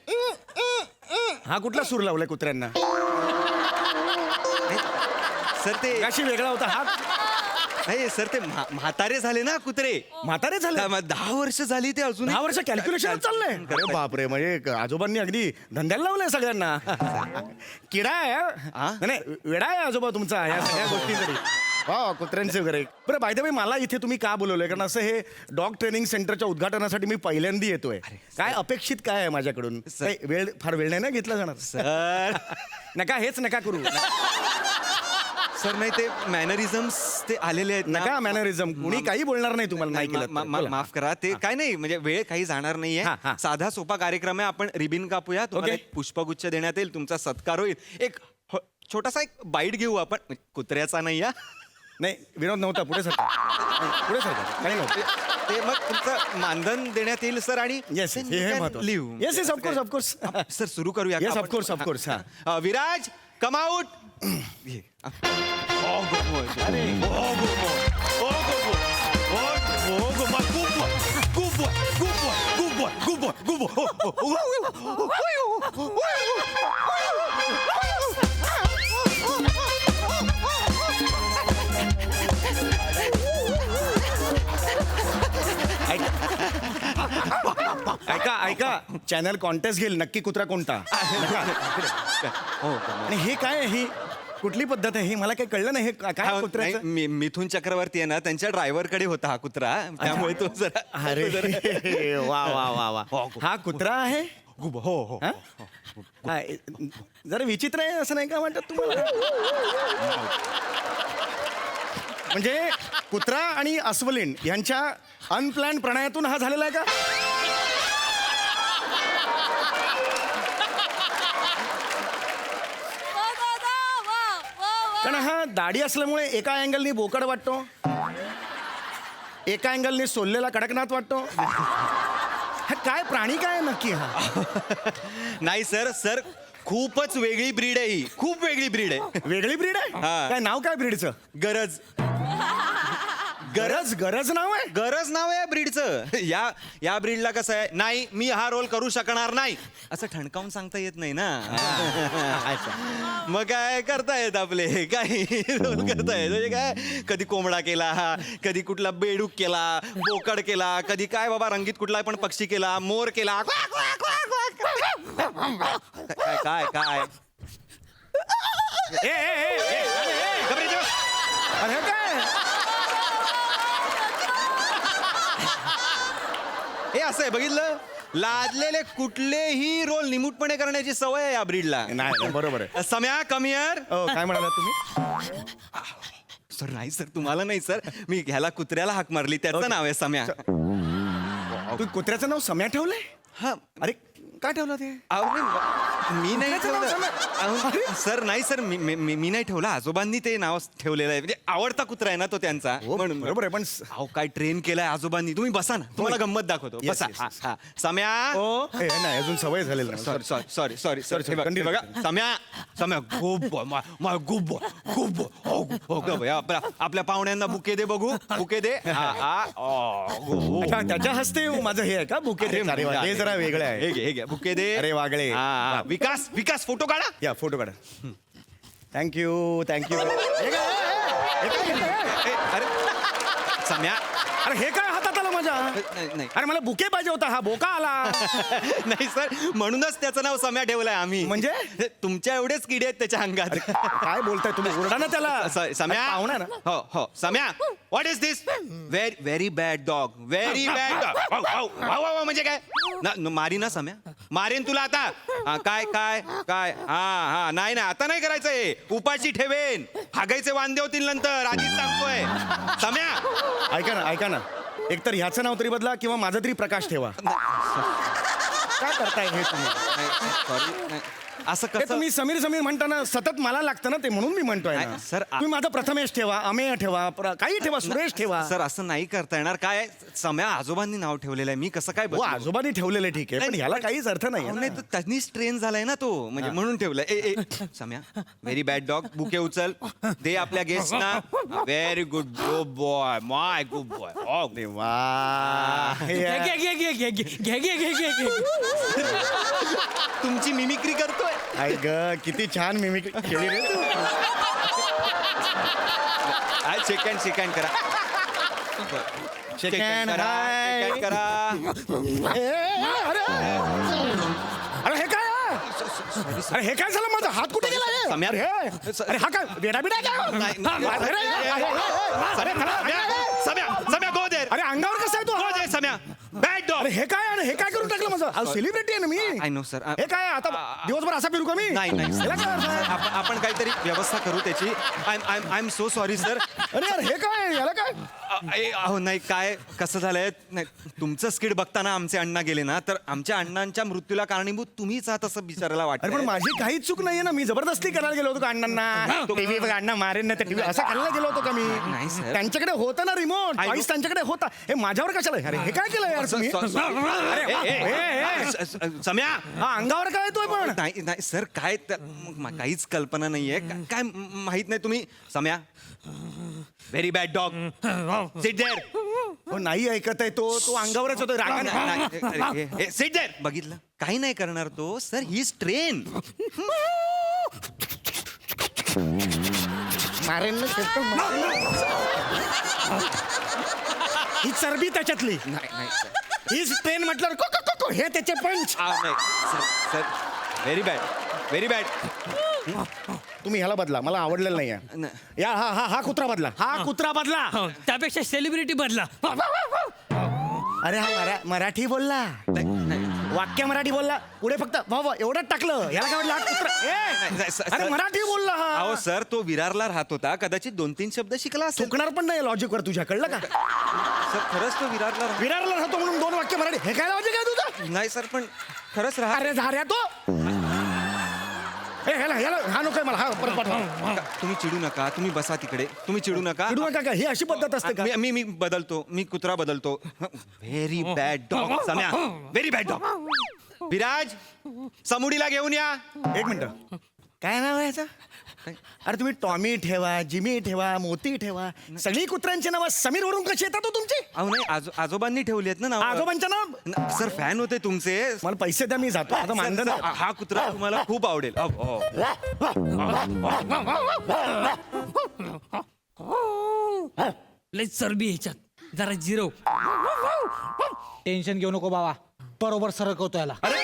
हा कुठला सूर लावलाय कुत्र्यांना? सर ते काशी वेगळा होता हा. नाही सर, ते म्हातारे झाले ना कुत्रे. म्हातारे झाले? 10 वर्ष झाली ते अजून 10 वर्ष कॅल्क्युलेशन चाललंय. अरे बापरे, म्हणजे आजोबांनी अगदी धंद्याला लावलंय सगळ्यांना. किडा आहे हा? नाही, वेडा आहे आजोबा तुमचा या सगळ्या गोष्टींसाठी. हा, कुत्र्यांचे वगैरे. बरं, बाय द वे मला इथे तुम्ही का बोलवलंय? कारण असं हे डॉग ट्रेनिंग सेंटरच्या उद्घाटनासाठी मी पहिल्यांदा येतोय. काय अपेक्षित काय आहे माझ्याकडून? काही फार वेळ नाही ना घेतला जाणार सर. नका, हेच नका करू. सर नाही, ते मॅनरिझम्स ते आलेले आहेत ना. नका मॅनरिझम. कुणी काही बोलणार नाही तुम्हाला नाही केलं तर. बोला. माफ करा, ते काय नाही, म्हणजे वेळ काही जाणार नाहीये. हा, हा. साधा सोपा कार्यक्रम आहे. आपण रिबिन कापूया, तुम्हाला ओके. एक पुष्पगुच्छ देण्यात येईल, तुमचा सत्कार होईल. एक छोटासा एक बाईट घेऊ आपण, म्हणजे कुत्र्याचा नाही या. नाही, विनोद नव्हता. पुढे सरका, पुढे सरका. काही नव्हतं. ते मग तुमचं मानधन देण्यात येईल सर. आणि येस, हे महत्त्वाचं. लिहू. Yes yes, of course of course. Sir सुरू करूया का येस, आपण? Of course of course. हा, विराज कम आउट. ऐका ऐका, चॅनल कॉन्टेस्ट घेईल नक्की कुत्रा कोणता. आणि हे काय आहे? ही कुठली पद्धत आहे? ही मला काही कळलं नाही. हे काय कुत्र्याचं? मिथुन चक्रवर्ती आहे ना, त्यांच्या ड्रायव्हर कडे होता हा कुत्रा, त्यामुळे तो जरा. अरे वा वा वा वा. हा कुत्रा आहे? हो हो. हा? हा, जरा विचित्र आहे असं नाही का वाटत तुम्हाला? म्हणजे कुत्रा आणि अस्वलीन यांच्या अनप्लॅन प्रणयातून हा झालेला आहे का? कारण हा दाढी असल्यामुळे एका अँगलनी बोकड वाटतो, एका अँगलनी सोललेला कडकनाथ वाटतो. हा काय प्राणी काय नक्की हा? नाही सर, सर खूपच वेगळी ब्रीड आहे ही, खूप वेगळी ब्रीड आहे. वेगळी ब्रीड आहे? हा. काय नाव काय ब्रीडचं? गरज. गरज गरज नाव आहे? गरज नाव आहे ब्रीडचं. या ब्रीडला कसं आहे, नाही मी हा रोल करू शकणार नाही असं ठणकावून सांगता येत नाही ना. मग काय करतायत आपले, काही रोल करतायत. म्हणजे काय, कधी कोंबडा केला, कधी कुठला बेडूक केला, बोकड केला, कधी काय बाबा रंगीत कुठला पण पक्षी केला, मोर केला. काय काय काय ए, ए, ए, ए, घाबरे जेव्हा. अरे काय? हे असं आहे, बघितलं, लादलेले कुठलेही रोल निमूटपणे करण्याची सवय आहे या ब्रीडला. नाही, बरोबर आहे. सम्या कम हिअर. काय म्हणाला तुम्ही? सर नाही सर, तुम्हाला नाही सर, मी ह्याला कुत्र्याला हाक मारली, त्याचं नाव आहे सम्या. तू कुत्र्याचं नाव सम्या ठेवलंय? हा. अरे काय ठेवलं ते? अहो, मी नाही ठेवलं. अहो, सर नाही सर, मी नाही ठेवलं, आजोबांनी ते नाव ठेवलेलं आहे. म्हणजे आवडता कुत्रा आहे ना तो त्यांचा, म्हणून. बरोबर आहे, पण अहो काय ट्रेन केलाय आजोबांनी. तुम्ही बसा ना, तुम्हाला गंमत दाखवतो. Yes, बसा. yes, हा, yes. हा. सम्या. नाही, अजून सवय झालेली नाही. Sorry sorry sorry sorry Sorry, sorry continue. बघा, सम्या गुड बॉय, माय गुड बॉय, गुड बॉय. आपल्या पाहुण्यांना बुके दे, बघू बुके दे. अच्छा, त्याच्या हस्ते माझं हे आहे का बुके? अरे वा, हे जरा वेगळं आहे. हे घे बुके दे. अरे वागळे. विकास विकास फोटो काढा. या फोटो काढा. Thank you thank you. अरे सम्या. अरे हे काय हातात आलं माझ्या? नाही अरे मला बुके पाहिजे होता, हा बोका आला. नाही सर, म्हणूनच त्याचं नाव सम्या ठेवलंय आम्ही. म्हणजे? तुमच्या एवढेच किडे आहेत त्याच्या अंगात. काय बोलताय तुम्ही? ओरडा ना त्याला. सम्या. पाहुणा ना. हो हो Samya. What is this? Very bad dog, very bad dog. म्हणजे काय? मारी ना सम्या, मारेन तुला आता. काय काय काय? हा नाही ना, आता नाही करायचंय, उपाशी ठेवेन. हागायचे वांदे होतील नंतर, आधीच सांगतोय. सम्या ऐका ना, एकतर ह्याचं नाव तरी बदला किंवा माझं तरी प्रकाश ठेवा. काय करताय हे तुम्ही? सॉरी. असं हे कसं तुम्ही समीर समीर म्हणताना सतत मला लागतं ना ते, म्हणून मी म्हणतोय ना. नाही, सर, तुम्ही माझं प्रथमेश ठेवा, अमेय ठेवा, काही ठेवा, सुरेश ठेवा. सर असं नाही करता येणार. काय सम्या आजोबांनी नाव ठेवलेलं आहे, मी कसं काय हो बदलू? आजोबांनी ठेवलेलं ठीक आहे, पण नाही, ह्याला पण- काहीच अर्थ नाही अहो, नाही तर त्यांनीच ट्रेन झालाय ना तो, म्हणजे म्हणून ठेवलंय. ए ए सम्या, व्हेरी बॅड डॉग, बुके उचल, दे आपल्या गेस्टना. व्हेरी गुड बॉय, माय गुड बॉय. तुमची मिमिक्री करतोय. आई ग किती छान मिमिक्री केली रे तू. शेक हँड करा. Shake hand, करा, hi. shake hand करा. अरे हे काय अरे हे काय झालं, माझा हात कुठे गेला रे? सम्या. अरे हा काय बेडा बिडा नाही, अरे गो देर. अरे अंगावर कसं आहे तू? गो देर सम्या. Bad dog. अरे हे काय, अरे हे काय करून टाकलं माझं? सेलिब्रिटी आहे ना मी. I know sir. हे काय आता दिवसभर असा फिरू का मी? नाही नाही याला काय अर्थ आहे? आपण काहीतरी व्यवस्था करू त्याची. I am so sorry sir. अरे यार हे काय, याला काय? अहो नाही, काय कसं झालंय, नाही तुमचं स्किड बघताना आमचे अण्णा गेले ना, तर आमच्या अण्णांच्या मृत्यूला कारणीभूत तुम्हीच आहात असं बिचारायला अरे वाटतं. पण माझी काहीच चूक नाहीये ना, मी जबरदस्ती करायला गेलो होतो का अण्णांना? टीव्ही बघ अण्णा मारेन ना, टीव्ही असं करायला गेलो होतो का मी? नाही, सर. त्यांच्याकडे होतं ना रिमोट, I know. चॉईस त्यांच्याकडे होता. हे माझ्यावर कशाला? अरे हे काय केलं यार तुम्ही? सम्या. हा अंगावर काय येतोय पण? नाही नाही सर, काय काहीच कल्पना नाहीये. काय माहित नाही तुम्ही. Samya, very bad dog, sit there. हो, नाही ऐकत आहे तो अंगावरच होतो रागाने. Sit there. बघितलं, काही नाही करणार तो सर. ही ट्रेन. मारेन ना, शेत पण मारेन ना. ही चरबी त्याच्यातली, नाही नाही सर. हीच ट्रेन म्हटलं को को को को, हे त्याचे पंच. नाही sir sir, very bad, very bad. तुम्ही ह्याला बदला, मला आवडलेलं नाहीये. या हा हा हा कुत्रा बदला, हा कुत्रा बदला. त्यापेक्षा सेलिब्रिटी बदला. अरे हा मराठी बोलला, वाक्य मराठी बोलला, पुढे फक्त वा एवढंच टाकलं. याला काय वाटलं हा कुत्रा? अरे मराठी बोलला हा. अहो सर, तो विरारला राहत होता, कदाचित 2-3 शब्द शिकला असेल. चुकणार पण नाही लॉजिकवर तुझ्या, कळलं का? सर खरंच तो विरारला विरारला राहतो म्हणून 2 वाक्य मराठी, हे काय लॉजिक आहे तुझं? नाही सर, पण खरंच राहा. अरे झाऱ्या तो. ह्याला हा नकोय मला, हा परत पाठवा. तुम्ही चिडू नका, तुम्ही बसा तिकडे, तुम्ही चिडू नका. चिडू नका का? ही अशी पद्धत असते का? मी बदलतो, मी कुत्रा बदलतो. Very bad dog Samya, very bad dog. Viraj, समुडीला घेऊन या. एक मिनिट, काय नाव आहे याचं? अरे तुम्ही टॉमी ठेवा, जिमी ठेवा, मोती ठेवा, सगळी कुत्र्यांची नावं समीर वरून कशी येतात हो तुमची? अहो नाही, आजोबांनी ठेवली आहेत ना नाव. आजोबांच्या नाव? सर फॅन होते तुमचे. मला पैसे द्या, मी जातो आता. मानधन सर, हा कुत्रा तुम्हाला खूप आवडेल. लय चरबी ह्याच्यात, जरा जिरव. टेन्शन घेऊ नको बाबा, बरोबर सरकवतो याला. अरे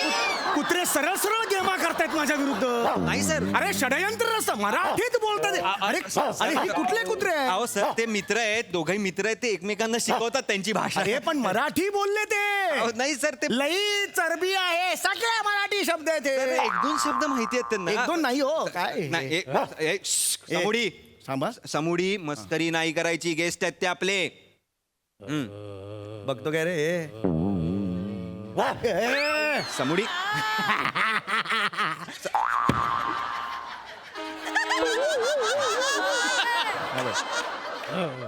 कुत्रे सरळ सरळ गेमा करतायत माझ्या विरुद्ध. नाही सर. अरे षडयंत्र रस्ता मराठीत बोलतात. अरे अरे हे कुठले कुत्रे आहेत? अहो सर, ते मित्र आहेत, दोघही मित्र आहेत, ते एकमेकांना शिकवतात त्यांची भाषा. अरे पण मराठी बोलले ते. अहो, नाही सर, ते लई चरबी आहे, सगळ्या मराठी शब्द आहेत सर, हे. 1-2 शब्द माहिती आहेत त्यांना. 1-2 नाही हो, काय नाही, समुडी, थांबा, समुडी, मस्करी नाही करायची. गेस्ट आहेत ते आपले. बघतो काय रे? समुडी.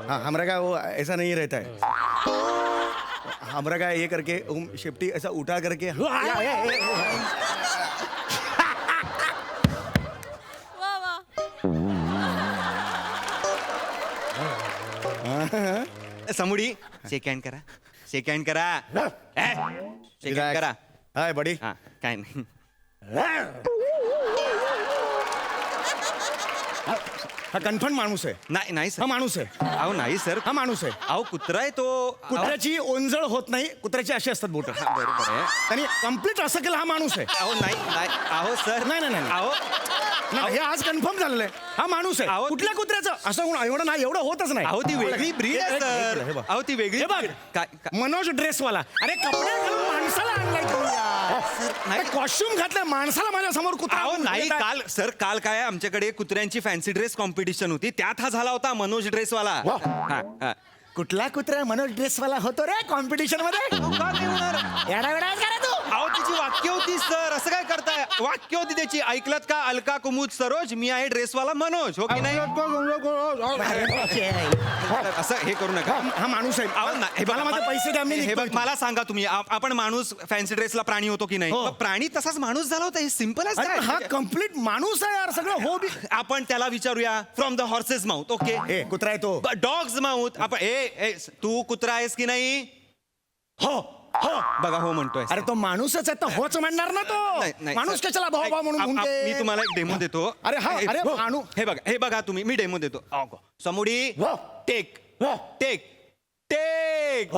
हाँ हमारा का वो ऐसा नहीं रहता है. हमारा का ये करके शिफ्टी ऐसा उठा करके समुडी, शेक हँड करा, शेक हँड करा. शेक हँड करा. हाय बडी. हा, काय नाही. हा कन्फर्म माणूस आहे. नाही नाही हा सर. माणूस आहे. अहो नाही सर. हा माणूस आहे. अहो कुत्रा आहे तो. कुत्र्याची ओंजळ होत नाही, कुत्र्याची अशी असतात बोट. बरोबर आहे. आणि कम्प्लीट असं केलं हा माणूस आहे. अहो नाही नाही. अहो सर. नाही, नाही, नाही. अहो नाही, हे आज कन्फर्म झालेलं आहे. हा माणूस आहे. अहो, कुठल्या कुत्र्याचं असं एवढं नाही, एवढं होतच नाही. अहो ती वेगळी ब्रीड आहे सर. हे बघ. अहो ती वेगळी हे बघ. काय मनोज ड्रेसवाला. अरे कपडे घालून माणसाला आणलाय तुम्ही यार. कॉस्ट्युम घातलं माणसाला माझ्या समोर कुत्रा. अहो नाही, येत आहे. काल काय आमच्याकडे कुत्र्यांची फॅन्सी ड्रेस कॉम्पिटिशन होती, त्यात हा झाला होता मनोज ड्रेसवाला. हा. कुठला कुत्रा मनोज ड्रेसवाला होतो रे कॉम्पिटिशन मध्ये? का नाही होणार? येडा वेडा आहेस का रे तू? अहो तिची वाक्य वाक्य होती सर, असं काय करताय? वाक्य होती त्याची, ऐकलात का? अलका कुमुद सरोज, मी आहे ड्रेसवाला मनोज, हो की नाही? असं हे करू नका. हा माणूस आहे. अहो, हे बघा, मला माझे पैसे द्या, मी हे बघ, निघतोय. मला सांगा तुम्ही, आपण माणूस फॅन्सी ड्रेसला प्राणी होतो की नाही? हो. मग प्राणी तसाच माणूस झाला होता, हे सिम्पल अरे हा कम्प्लीट माणूस आहे यार, सगळं हो बी. आपण त्याला विचारूया from the horse's mouth. Okay, ए कुत्रा आहे तो. Dog's mouth. आपण तू कुत्रा आहेस की नाही? हो हो. बघा, हो म्हणतोय. अरे तो माणूसच आहे, तर होच म्हणणार ना नाही, तो. नाही, माणूस सर. कशाला भाऊ भाऊ म्हणून म्हणते? मी तुम्हाला एक डेमो देतो. अरे हा, अरे हो. माणू. हे बघा तुम्ही, मी डेमो देतो. समोडी वा. टेक वा. Take take.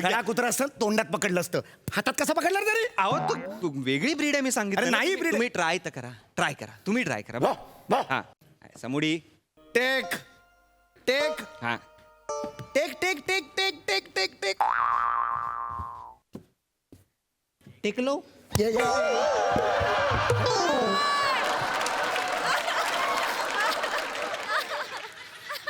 त्या कुत्रा असतं तोंडात पकडलं असतं, हातात कसं पकडलं रे तरी? अहो तू वेगळी ब्रीड आहे, मी सांगितलं अरे ना. नाही breed तुम्ही ट्राय तर करा, ट्राय करा, तुम्ही ट्राय करा. वा, वा. हा, समोडी टेक टेक हा. टेक टेक टेक टेक टेक टेक टेक. टेकलो.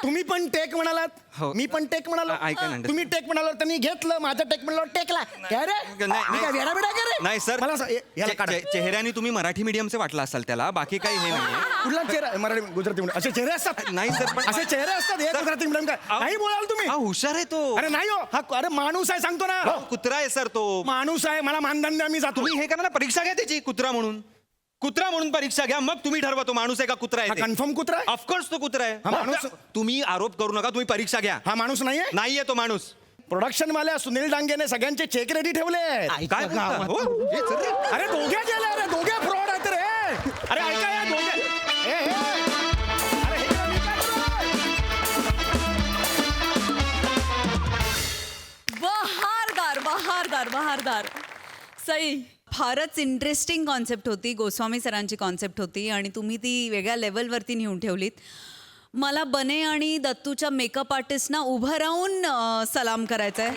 तुम्ही पण टेक म्हणालात, हो. मी पण टेक म्हणालो. ऐका ना. तुम्ही टेक म्हणालो, त्यांनी घेतलं, माझं टेक म्हणालो, टेकला. काय रे? मी काय वेडा बेडा का रे? नाही सर, मला याला काढा. चेहऱ्याने तुम्ही मराठी मीडियमचे वाटला असाल त्याला, बाकी काही हे नाही. कुठला चेहरा? मराठी गुजराती मीडियम असे चेहरे असतात? नाही सर, पण असे चेहरे असतात हे गुजराती मीडियम काय? नाही बोलाल तुम्ही? हा हुशार आहे तो. अरे नाही हो, हा अरे माणूस आहे सांगतो ना. कुत्रा आहे सर तो. माणूस आहे, मला मानधन द्या, मी जातो. तुम्ही हे करा ना, परीक्षा घ्या त्याची, कुत्रा म्हणून परीक्षा घ्या, मग तुम्ही ठरवा तो माणूस आहे का कुत्रा हा आहे. कन्फर्म कुत्रा आहे? ऑफकोर्स तो कुत्रा आहे. हा माणूस- तुम्ही आरोप करू नका, तुम्ही परीक्षा घ्या. हा माणूस नाहीये. नाहीये तो माणूस. प्रोडक्शन वाल्या सुनील डांगेने सगळ्यांचे चेक रेडी ठेवले आहेत. काय बोलता? हो? हे सर रे. अरे दोघे गेले, अरे दोघे फ्रॉड आहेत रे. अरे ऐका या दोघे. अरे हे काय मी काय करतोय? बहारदार बहारदार बहारदार. सई. फारच इंटरेस्टिंग कॉन्सेप्ट होती, गोस्वामी सरांची कॉन्सेप्ट होती आणि तुम्ही ती वेगळ्या लेवलवरती नेऊन ठेवलीत. मला बने आणि दत्तूच्या मेकअप आर्टिस्टना उभं राहून सलाम करायचा आहे.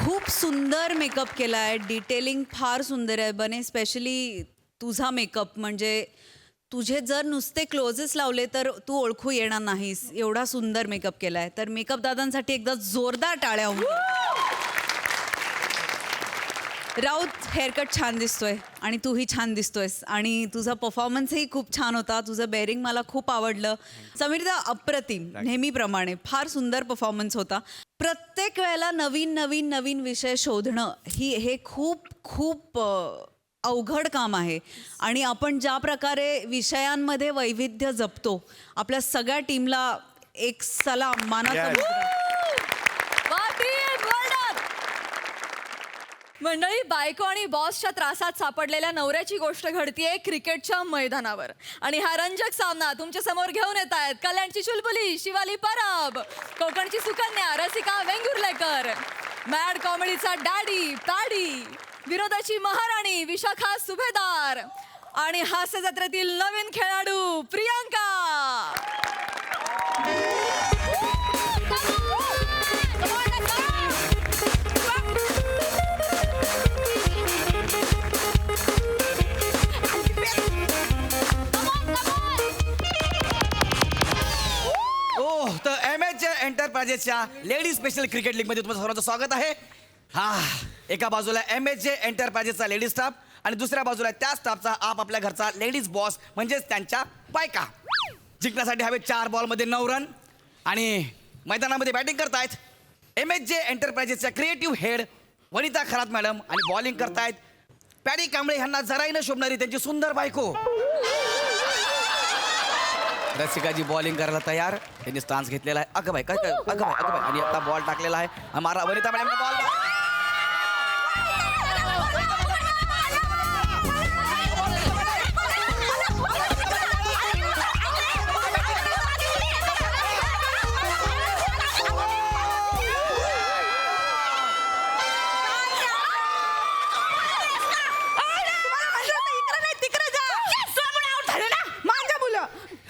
खूप सुंदर मेकअप केला आहे, डिटेलिंग फार सुंदर आहे. बने स्पेशली तुझा मेकअप म्हणजे तुझे जर नुसते क्लोजेस लावले तर तू ओळखू येणार नाहीस, एवढा सुंदर मेकअप केला आहे. तर मेकअप दादांसाठी एकदा जोरदार टाळ्या होऊन द्या. राऊत हेअरकट छान दिसतोय आणि तूही छान दिसतोयस आणि तुझा परफॉर्मन्सही खूप छान होता. तुझं बेअरिंग मला खूप आवडलं. समीरदा अप्रतिम, नेहमीप्रमाणे फार सुंदर परफॉर्मन्स होता. प्रत्येक वेळेला नवीन नवीन नवीन विषय शोधणं हे खूप खूप अवघड काम आहे आणि आपण ज्या प्रकारे विषयांमध्ये वैविध्य जपतो, आपल्या सगळ्या टीमला एक सलाम मानाचा मुजरा. मंडळी, बायको आणि बॉसच्या त्रासात सापडलेल्या नवऱ्याची गोष्ट घडतीये क्रिकेटच्या मैदानावर आणि हा रंजक सामना तुमच्या समोर घेऊन येत आहेत कल्याणची चुलबुली शिवाली परब, कोकणची सुकन्या रसिका वेंगुर्लेकर, मॅड कॉमेडीचा डॅडी पॅडी, विनोदाची महाराणी विशाखा सुभेदार आणि हास्य जत्रेतील नवीन खेळाडू प्रियांका. तर MH एंटरप्राइजेसच्या लेडीज स्पेशल क्रिकेट लीग मध्ये तुमचं सर्वांचं स्वागत आहे. हा, एका बाजूला MH एंटरप्राइजेसचा लेडीज स्टाफ आणि दुसऱ्या बाजूला त्या स्टाफचा आपापल्या घरचा लेडीज बॉस म्हणजेच त्यांच्या बायका. जिंकण्यासाठी हवे 4 बॉलमध्ये 9 रन आणि मैदानामध्ये बॅटिंग करतायत MH एंटरप्राइजेसच्या creative head Vanita Kharat madam आणि बॉलिंग करतायत पॅडी कांबळे यांना जराही न शोभणारी त्यांची सुंदर बायको रसिकाजी. बॉलिंग करायला तयार, त्यांनी स्टान्स घेतलेला आहे. अगं बाई काय काय अगं बाई आणि आता बॉल टाकलेला आहे. मारा Vanita madam ball.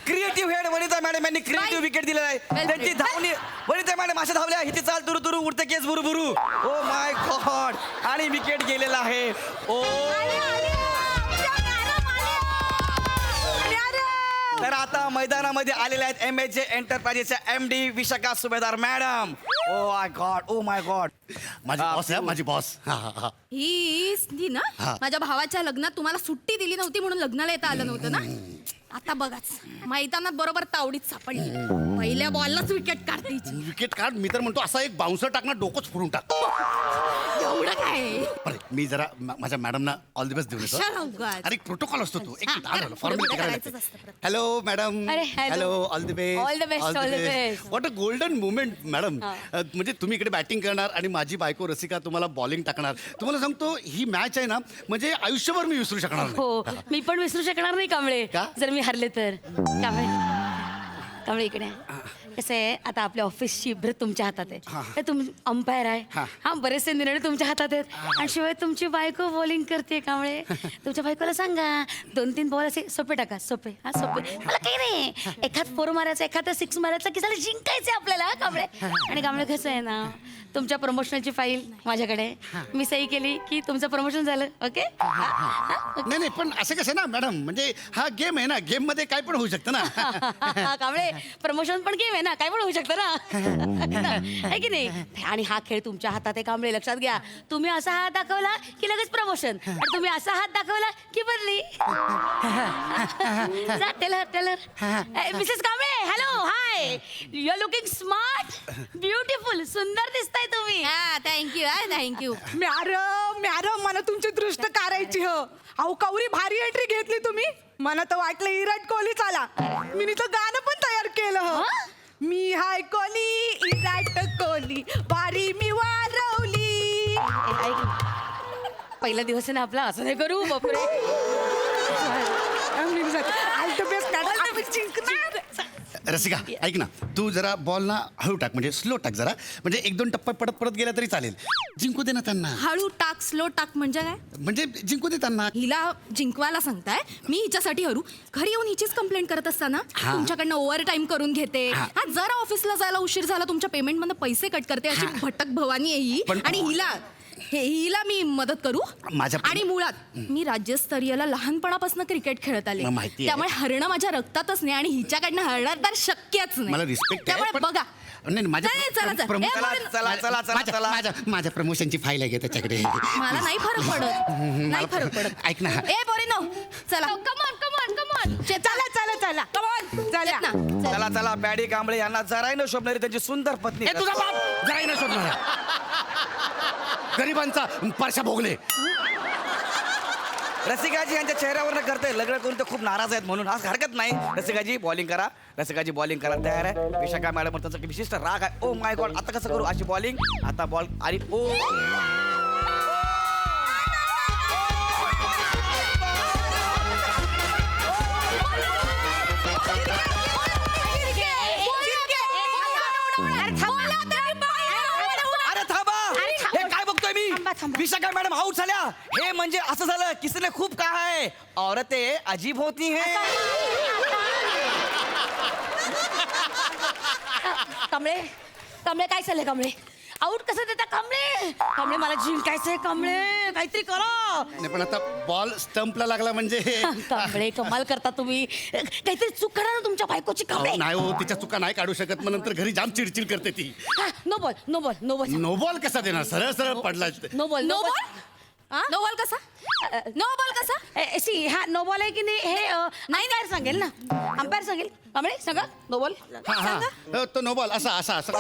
Creative head Vanita madam यांनी क्रिएटिव्ह विकेट दिलेला आहे. त्यांची धावणी वनिता मॅडम अशा धावल्या, हिची चाल तुरु तुरु उडते केस बुरु बुरु. ओ माय गॉड, आणि विकेट गेलेला आहे. ओ तर आता मैदानामध्ये आलेल्या आहेत MH एंटरप्राइजेसच्या MD विशाखा सुभेदार madam. O my God, O my God. माझी बॉस आहे, माझी बॉस. ही ना माझ्या भावाच्या लग्नात तुम्हाला सुट्टी दिली नव्हती म्हणून लग्नाला येता आलं नव्हतं ना. आता बघाच मैदानात बरोबर तावडीत सापडली. पहिल्या बॉललाच विकेट काढते. विकेट काढ. मी तर म्हणतो असा एक बाउन्सर टाकणार, डोकंच फोडून टाक. एवढं काय बरं, मी जरा माझ्या मॅडमना ऑल द बेस्ट देऊन येतो. कशाला उगाच? अरे प्रोटोकॉल असतो तो. एक हा, फॉर्मॅलिटी करायचंच करायला असतं प्रत्येक. Hello madam. अरे, hello. All the best. All the best, all the best. What a golden moment madam. म्हणजे तुम्ही इकडे बॅटिंग करणार आणि माझी बायको रसिका तुम्हाला बॉलिंग टाकणार. तुम्हाला सांगतो ही मॅच आहे ना, म्हणजे आयुष्यभर मी विसरू शकणार नाही. हो मी पण विसरू शकणार नाही कांबळे. का? जर मी हरले तर. कांबळे कांबळे इकडे कसं आहे, आता आपल्या ऑफिसची भ्रत तुमच्या हातात आहे. तर तुम्ही अंपायर आहे. हा बरेचसे निर्णय तुमच्या हातात आहेत. आणि शिवाय तुमची बायको बॉलिंग करते कांबळे. तुमच्या बायकोला सांगा 2-3 बॉल असे सोपे टाका. सोपे सोपे. मला काही नाही, एखाद 4 मारायचा, एखादा 6 मारायचा की झालं जिंकायचं आपल्याला कांबळे. आणि कांबळे कसं आहे ना, तुमच्या प्रमोशनची फाईल माझ्याकडे. मी सही केली की तुमचं प्रमोशन झालं. ओके. नाही नाही, पण असं कसं ना मॅडम, म्हणजे हा गेम आहे ना, गेम मध्ये काय पण होऊ शकतं ना. कांबळे प्रमोशन पण गेम आहे ना, काय पण होऊ शकतं ना. आहे की नाही. आणि हा खेळ तुमच्या हातात आहे कांबळे, लक्षात घ्या. तुम्ही असा हात दाखवला की लगेच प्रमोशन, आणि तुम्ही असा हात दाखवला की बदली. Tailor Mrs Kamble, hello, hi. You are looking smart, beautiful, सुंदर दिसताय तुम्ही. Thank you thank you. मॅडम मला तुमची दृष्ट काढायची हो. अहो कवरी भारी एंट्री घेतली तुम्ही. मला तर वाटलं विराट कोहली चाला. मी तर गाणं पण तयार केलं हो. मी हाय कोहली, विराट कोहली, भारी मी वारवली. पहिला दिवस आहे ना आपला, असं नाही करू. बापरे. All the best. रसिका ऐक ना, तू जरा बॉल ना हळू टाक, म्हणजे स्लो टाक जरा, म्हणजे 1-2 टप्पा पडत पडत गेला तरी चालेल. जिंकू दे ना त्यांना. हळू टाक, स्लो टाक म्हणजे काय? म्हणजे जिंकू दे त्यांना. हिला जिंकवायला सांगताय, मी हिच्यासाठी हरू घरी येऊन हिचीच कंप्लेंट करत असताना तुमच्याकडनं ओव्हर टाइम करून घेते. हा जरा ऑफिसला जायला उशीर झाला, तुमच्या पेमेंट मधून पैसे कट करते, अशी भटक भवानी आहे ही. आणि हिला मी मदत करू. आणि मुळात मी राज्यस्तरीयला लहानपणापासून क्रिकेट खेळत आले, माहिती आहे. त्यामुळे हरणं माझ्या रक्तातच नाही आणि हिच्याकडनं हरणं तर शक्यच नाही. मला रिस्पेक्ट आहे, त्यामुळे पण- बघा. नाही, माझ्या नाही, चला, चला. प्रमो- ए, बोरीन- माझ्या प्रमोशनची फाईल आहे त्याच्याकडे. मला नाही फरक पडत, नाही फरक पडत. ऐक ना. ए बोरीनो, चला. Come on come on come on. चला कमॉन चला. चला चला, बॅडी कांबळे यांना जराही न शोभणारी त्यांची सुंदर पत्नी. ए, तुझा बाप जरा ना शोधणार. गरिबांचा परशा भोगले. रसिकाजी यांच्या चेहऱ्यावर करते लग्न करून ते खूप नाराज आहेत म्हणून. आज हरकत नाही. रसिकाजी बॉलिंग करा. रसिकाजी बॉलिंग करा, तयार आहे. विशाखा मॅडम त्यांचा विशिष्ट राग आहे. ओ माय गॉड, आता कसं करू अशी बॉलिंग. आता बॉल आणि ओ अरे थांबा. हे काय बघतोय मी. विशाखा मॅडम आउट झाल्या. हे म्हणजे असं झालं किसने खूप कहा है, औरतें अजीब होती हैं. कांबळे कांबळे काय चाललंय कांबळे. आऊट कसं देता कांबळे. कांबळे मला जिंकायचंय कांबळे, काहीतरी करा. नाही पण आता बॉल स्टंपला लागला म्हणजे कांबळे कमाल करता तुम्ही. काहीतरी चूक करा ना तुमच्या बायकोची कांबळे. नाही हो, तिच्या चुका नाही काढू शकत. मग नंतर घरी जाम चिडचिड करते ती. No ball no ball no ball no ball कसा देणार, सरळ सरळ पडला. No ball no ball. No ball कसा? नो बॉल कसा? सी हा नो बॉल आहे की नाही हे अंपायर सांगेल ना. अंपायर सांगेल. कांबळे सांगा नो बॉल. तो नो बॉल असा असा असा.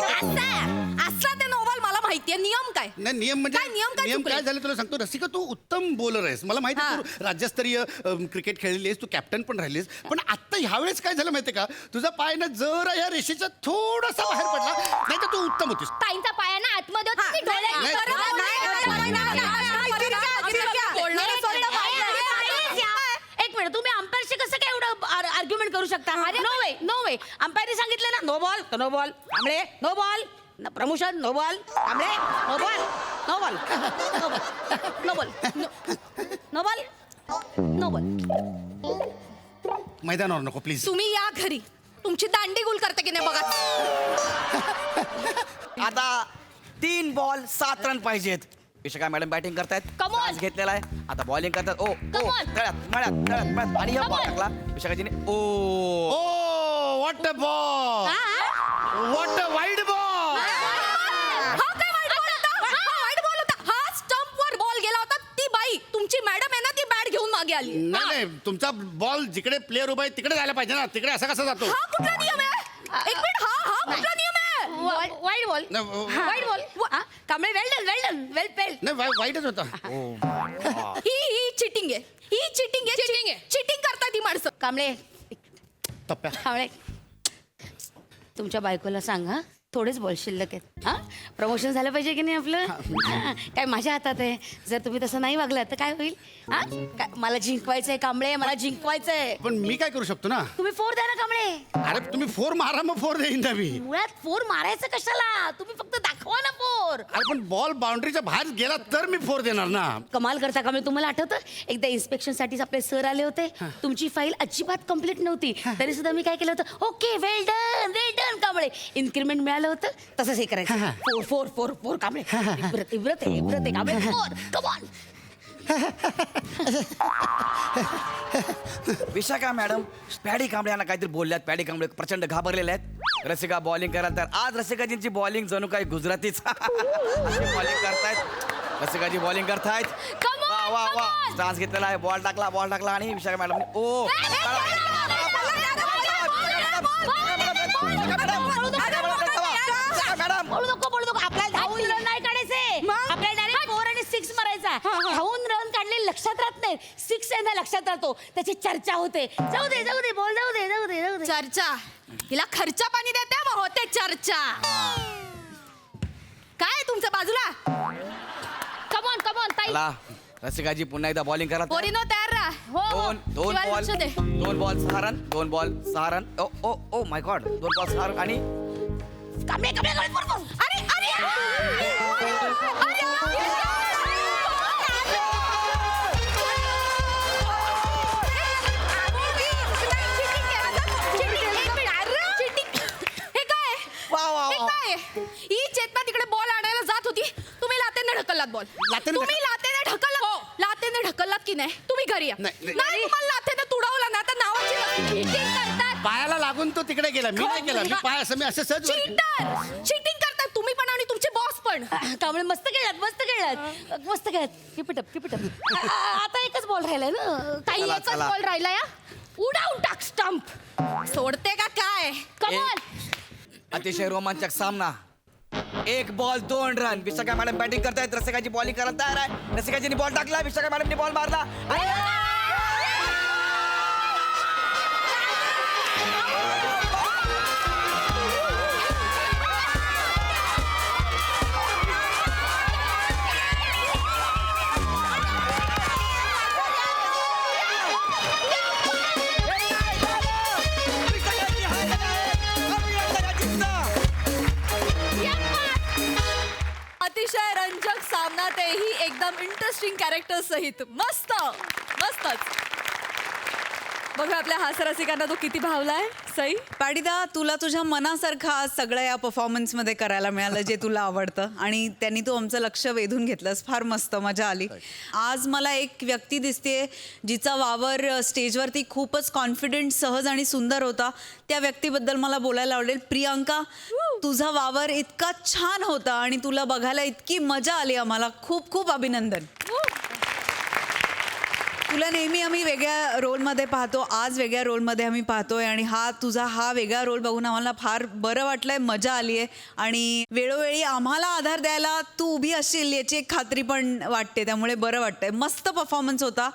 असा ते नो बॉल मला माहितीये. नियम काय? नाही नियम म्हणजे काय नियम काय नियम चुकले? काय झालं तुला सांगतो. रसिका तू उत्तम बॉलर आहेस, मला माहिती आहे. तू राज्यस्तरीय क्रिकेट खेळलेली आहेस, तू कॅप्टन पण राहिलीस. पण आता ह्यावेळेस काय झालं माहितीये का, तुझा पाय ना जरा या रेषेच्या थोडासा बाहेर पडला, नाही तर तू उत्तम होतीस. ताईंचा पाया ना आतमध्ये होता की डोळ्यात? नाही. बरोबर. एक मिनिट, तुम्ही अंपायरशी कसं काय एवढं आर्ग्युमेंट करू शकता. नो वे नो वे. अंपायरने सांगितलं ना नो बॉल तर no ball. Kamble no ball. Promotion no ball. Kamble no ball no ball no ball no ball no ball. मैदानावर नको प्लीज. तुम्ही या घरी, तुमची दांडी गुल करते की नाही बघा. आता 3 बॉल 7 रन पाहिजेत. विशाखा मॅडम बॅटिंग करतायत. Come on. Chance घेतलेला आहे. आता बॉलिंग करतात. ओ Come on. तळ्यात आणि हा Come बॉल on. टाकला विशाखाजीने. Oh oh what a ball, what a wide ball. आली नाही नाही तुमचा बॉल जिकडे प्लेअर उभा आहे तिकडे जायला पाहिजे ना, तिकडे असा कसा जातो? हा कुठला नियम आहे एक मिनिट हा कुठला नियम आहे वाईट बॉल नाही, वाईट बॉल कांबळे वेल पेल नाही वाईटच होता. ही चिटिंग आहे चिटिंग करतात ही माणसं कांबळे टप्प्या कांबळे तुमच्या बायकोला सांगा थोडेच बॉल शिल्लक आहेत हा प्रमोशन झालं पाहिजे की नाही आपलं हा, काय माझ्या हातात आहे. जर तुम्ही तसं नाही वागलात तर काय होईल हा काय मला जिंकवायचंय कांबळे मला जिंकवायचंय. पण मी काय करू शकतो ना? तुम्ही 4 द्या ना कांबळे. अरे तुम्ही 4 मारा मग 4 देईन ना मी. मुळात 4 मारायचं कशाला तुम्ही फक्त दाखवा ना 4. अरे पण बॉल बाउंड्रीच्या बाहेर गेला तर मी 4 देणार ना. कमाल करता कांबळे. तुम्हाला आठवतं एकदा इन्स्पेक्शन साठी आपले सर आले होते तुमची फाईल अजिबात कम्प्लीट नव्हती तरी सुद्धा मी काय केलं होतं okay well done Kamble. Increment मिळालं होतं तसंच हे करायचं 4 कांबळे. इब्रत आहे Kamble 4 come on. Vishakha madam Paddy कांबळ्यांना काहीतरी बोलल्यात. पॅडी कांबळे प्रचंड घाबरलेले आहेत. रसिका बॉलिंग करायला तर आज रसिकाजींची बॉलिंग जणू काही गुजरातीच बॉलिंग करतायत. रसिकाजी बॉलिंग करतायत. Come on, वा वा वा come on. चान्स घेतलेला आहे. बॉल टाकला आणि विशाखा मॅडम ओ मॅडम बोलू नको आपल्याला धावून रन नाही काढायचे आपल्याला डायरेक्ट 4 आणि 6 मारायचा. धावून रन काढले लक्षात राहत नाही 6 आहे लक्षात राहतो त्याची चर्चा होते. जाऊ दे बोल जाऊ दे चर्चा हिला खर्चा पाणी देते मग होते चर्चा. काय तुमच्या बाजूला कमॉन ताई. चला रसिकाजी पुन्हा एकदा बॉलिंग करा. पोरीनो तयार राहा हो दोन ball Saharan oh oh oh my god 2 ball Saharan आणि कांबळे ही चेतना तिकडे बॉल आणायला जात होती तुम्ही लातेने ढकललात बॉल. लाथेने तुम्ही लातेने ढकललात लातेने ढकललात की नाही तुम्ही घरी या. नाही, नाही. नाही तुम्हाला लातेने तुडवला ना तर नावाची cheating करतात. पायाला लागून तो तिकडे गेला. मी नाही गेला. मी पाय असं सहज चीटिंग करतात तुम्ही पण आणि तुमचे बॉस पण. कांबळे मस्त खेळत किपिटप आता एकच बॉल राहिलाय ना काही चला, एकच चला. बॉल राहिला या उडाऊन टाक स्टंप. सोडते का काय कमॉन. अतिशय रोमांचक सामना. 1 ball 2 run. Vishakha madam batting करतायत. रसिकाची बॉलिंग करायला तयार आहे. रसिकाजींनी बॉल टाकला. विशाखा मॅडमनी बॉल मारला. अतिशय रंजक सामना तेही एकदम इंटरेस्टिंग कॅरेक्टर सहित मस्तच. बघा आपल्या हास्यरसिकांना तो किती भावलाय. सई पाडीदा तुला तुझ्या मनासारखं आज सगळं या परफॉर्मन्समध्ये करायला मिळालं जे तुला आवडतं आणि त्यांनी तू आमचं लक्ष वेधून घेतलंस. फार मस्त मजा आली. आज मला एक व्यक्ती दिसते जिचा वावर स्टेजवरती खूपच कॉन्फिडेंट सहज आणि सुंदर होता. त्या व्यक्तीबद्दल मला बोलायला आवडेल. प्रियांका तुझा वावर इतका छान होता आणि तुला बघायला इतकी मजा आली आम्हाला. खूप खूप अभिनंदन. तुला नेहमी आम्ही वेगळ्या रोलमध्ये पाहतो. आज वेगळ्या रोलमध्ये आम्ही पाहतोय आणि तुझा वेगळा रोल बघून आम्हाला फार बरं वाटलंय. मजा आली आहे आणि वेळोवेळी आम्हाला आधार द्यायला तू उभी असशील याची एक खात्री पण वाटते. त्यामुळे बरं वाटतंय. मस्त परफॉर्मन्स होता.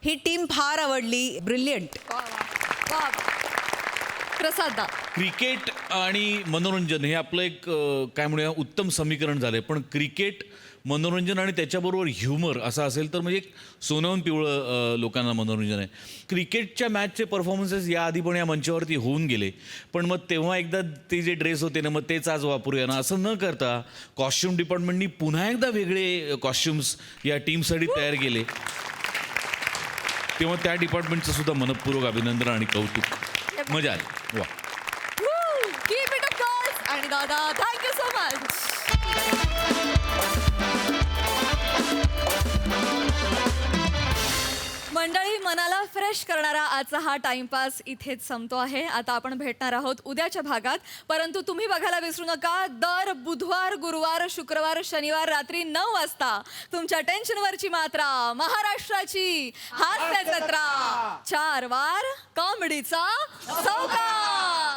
ही टीम फार आवडली. ब्रिलियंट. प्रसादा क्रिकेट आणि मनोरंजन हे आपलं एक काय म्हणूया उत्तम समीकरण झालंय. पण क्रिकेट मनोरंजन आणि त्याच्याबरोबर ह्युमर असं असेल तर म्हणजे एक सोन्याहून पिवळं लोकांना मनोरंजन आहे. क्रिकेटच्या मॅचचे परफॉर्मन्सेस याआधी पण या मंचावरती होऊन गेले. पण मग तेव्हा एकदा ते जे ड्रेस होते ना मग तेच आज वापरूया ना असं न करता कॉस्ट्युम डिपार्टमेंटनी पुन्हा एकदा वेगळे कॉस्ट्युम्स या टीमसाठी तयार केले. तेव्हा त्या डिपार्टमेंटचं सुद्धा मनपूर्वक अभिनंदन आणि कौतुक. मजा आली. वा. Keep it up girls. आणि दादा थँक्यू सो मच. मंडळी, मनाला फ्रेश करणारा आजचा हा टाइमपास इथेच संपतो आहे. आता आपण भेटणार आहोत उद्याच्या भागात. परंतु तुम्ही बघायला विसरू नका, दर बुधवार, गुरुवार, शुक्रवार, शनिवार रात्री 9 वाजता तुमच्या टेन्शनवरची मात्रा, महाराष्ट्राची हास्य जत्रा, 4 वार कॉमेडीचा चौकार.